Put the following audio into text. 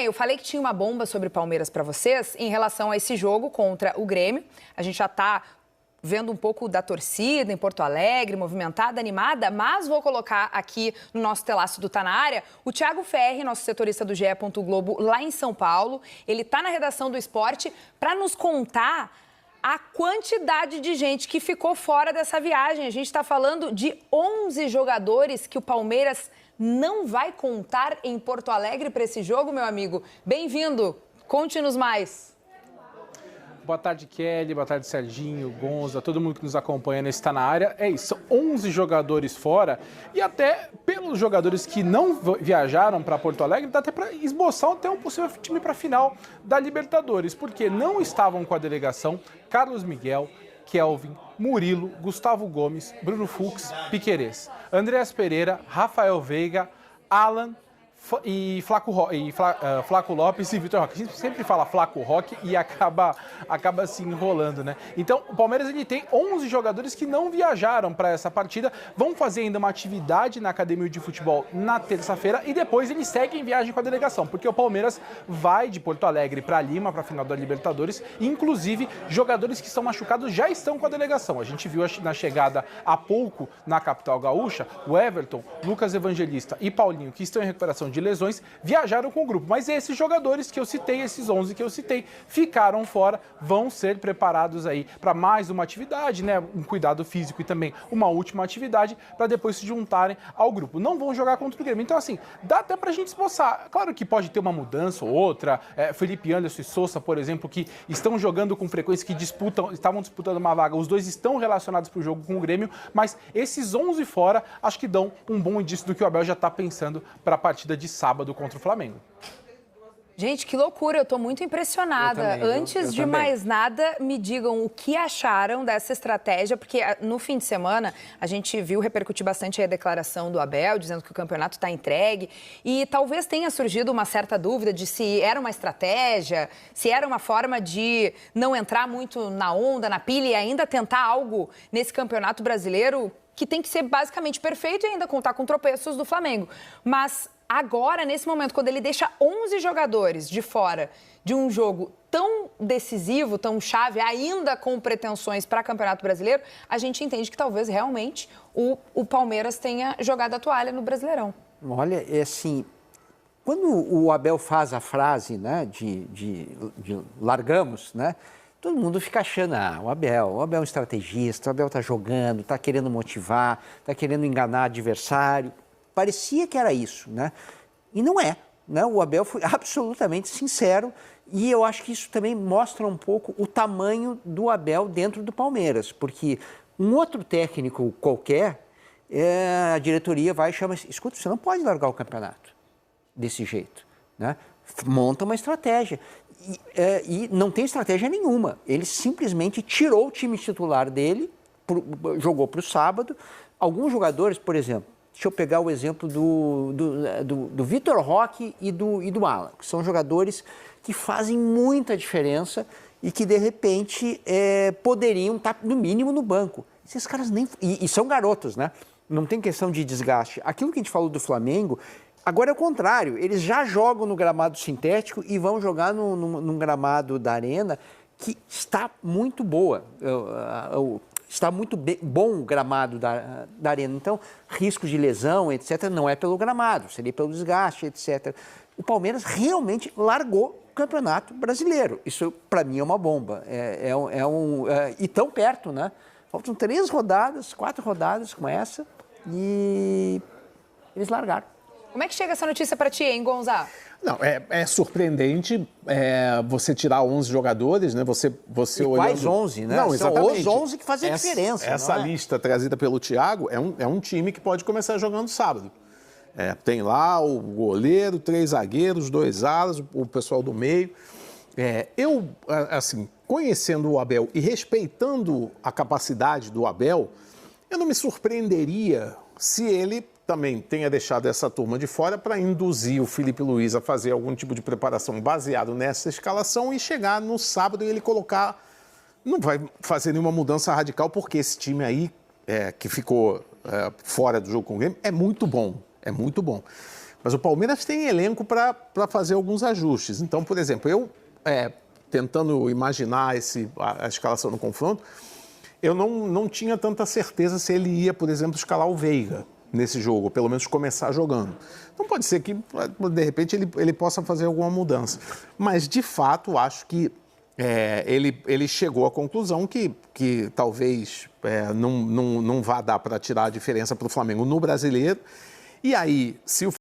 bem, eu falei que tinha uma bomba sobre Palmeiras para vocês em relação a esse jogo contra o Grêmio. A gente já está vendo um pouco da torcida em Porto Alegre, movimentada, animada, mas vou colocar aqui no nosso telaço do Tá Na Área o Thiago Ferri, nosso setorista do GE. Globo, lá em São Paulo. Ele está na redação do Esporte para nos contar a quantidade de gente que ficou fora dessa viagem. A gente está falando de 11 jogadores que o Palmeiras não vai contar em Porto Alegre para esse jogo, meu amigo. Bem-vindo, conte-nos mais. Boa tarde, Kelly. Boa tarde, Serginho, Gonza, todo mundo que nos acompanha nesse Tá Na Área. É isso, são 11 jogadores fora e até pelos jogadores que não viajaram para Porto Alegre, dá até para esboçar até um possível time para a final da Libertadores, porque não estavam com a delegação Carlos Miguel, Kelvin, Murilo, Gustavo Gomes, Bruno Fux, Piquerez, Andreas Pereira, Rafael Veiga, Alan e Flaco Lopes e Vitor Roque. A gente sempre fala Flaco Roque e acaba se enrolando, né? Então, o Palmeiras ele tem 11 jogadores que não viajaram para essa partida, vão fazer ainda uma atividade na Academia de Futebol na terça-feira e depois eles seguem viagem com a delegação, porque o Palmeiras vai de Porto Alegre para Lima, para a final da Libertadores, e, inclusive, jogadores que estão machucados já estão com a delegação. A gente viu na chegada há pouco na capital gaúcha, o Everton, Lucas Evangelista e Paulinho, que estão em recuperação de lesões, viajaram com o grupo. Mas esses jogadores que eu citei, esses 11 que eu citei, ficaram fora, vão ser preparados aí para mais uma atividade, né? Um cuidado físico e também uma última atividade para depois se juntarem ao grupo. Não vão jogar contra o Grêmio. Então, assim, dá até pra gente esboçar. Claro que pode ter uma mudança ou outra. Felipe Anderson e Sousa, por exemplo, que estão jogando com frequência, que estavam disputando uma vaga. Os dois estão relacionados para o jogo com o Grêmio, mas esses 11 fora, acho que dão um bom indício do que o Abel já está pensando para a partida de sábado contra o Flamengo. Gente, que loucura, eu tô muito impressionada. Antes de mais nada, me digam o que acharam dessa estratégia, porque no fim de semana a gente viu repercutir bastante a declaração do Abel, dizendo que o campeonato está entregue, e talvez tenha surgido uma certa dúvida de se era uma estratégia, se era uma forma de não entrar muito na onda, na pilha e ainda tentar algo nesse campeonato brasileiro que tem que ser basicamente perfeito e ainda contar com tropeços do Flamengo. Mas agora, nesse momento, quando ele deixa 11 jogadores de fora de um jogo tão decisivo, tão chave, ainda com pretensões para Campeonato Brasileiro, a gente entende que talvez realmente o Palmeiras tenha jogado a toalha no Brasileirão. Olha, é assim, quando o Abel faz a frase, né, de largamos, né, todo mundo fica achando, o Abel é um estrategista, o Abel está jogando, está querendo motivar, está querendo enganar adversário. Parecia que era isso, né? E não é, né? O Abel foi absolutamente sincero e eu acho que isso também mostra um pouco o tamanho do Abel dentro do Palmeiras, porque um outro técnico qualquer, a diretoria vai e chama assim, escuta, você não pode largar o campeonato desse jeito, né? Monta uma estratégia. E não tem estratégia nenhuma. Ele simplesmente tirou o time titular dele, jogou para o sábado. Alguns jogadores, por exemplo, deixa eu pegar o exemplo do Vitor Roque e do Alan, que são jogadores que fazem muita diferença e que, de repente, poderiam estar, no mínimo, no banco. Esses caras nem... E são garotos, né? Não tem questão de desgaste. Aquilo que a gente falou do Flamengo, agora é o contrário. Eles já jogam no gramado sintético e vão jogar num gramado da arena que está muito boa. Está muito bom o gramado da arena. Então, risco de lesão, etc., não é pelo gramado, seria pelo desgaste, etc. O Palmeiras realmente largou o Campeonato Brasileiro. Isso, para mim, é uma bomba. E tão perto, né? Faltam 4 rodadas com essa e eles largaram. Como é que chega essa notícia para ti, hein, Gonzalo? Não, é surpreendente você tirar 11 jogadores, né? Você e olhando... quais 11, né? Não, exatamente. São os 11 que fazem a diferença. Essa lista trazida pelo Thiago é um time que pode começar jogando sábado. Tem lá o goleiro, 3 zagueiros, 2 alas, o pessoal do meio. Eu, assim, conhecendo o Abel e respeitando a capacidade do Abel, eu não me surpreenderia se ele também tenha deixado essa turma de fora para induzir o Felipe Luiz a fazer algum tipo de preparação baseado nessa escalação e chegar no sábado e ele colocar... Não vai fazer nenhuma mudança radical, porque esse time aí, que ficou fora do jogo com o Grêmio, é muito bom. É muito bom. Mas o Palmeiras tem elenco para fazer alguns ajustes. Então, por exemplo, eu, tentando imaginar a escalação no confronto, eu não tinha tanta certeza se ele ia, por exemplo, escalar o Veiga nesse jogo, ou pelo menos começar jogando. Então pode ser que, de repente, ele possa fazer alguma mudança. Mas, de fato, acho que ele chegou à conclusão que talvez não vá dar para tirar a diferença para o Flamengo no Brasileiro. E aí, se o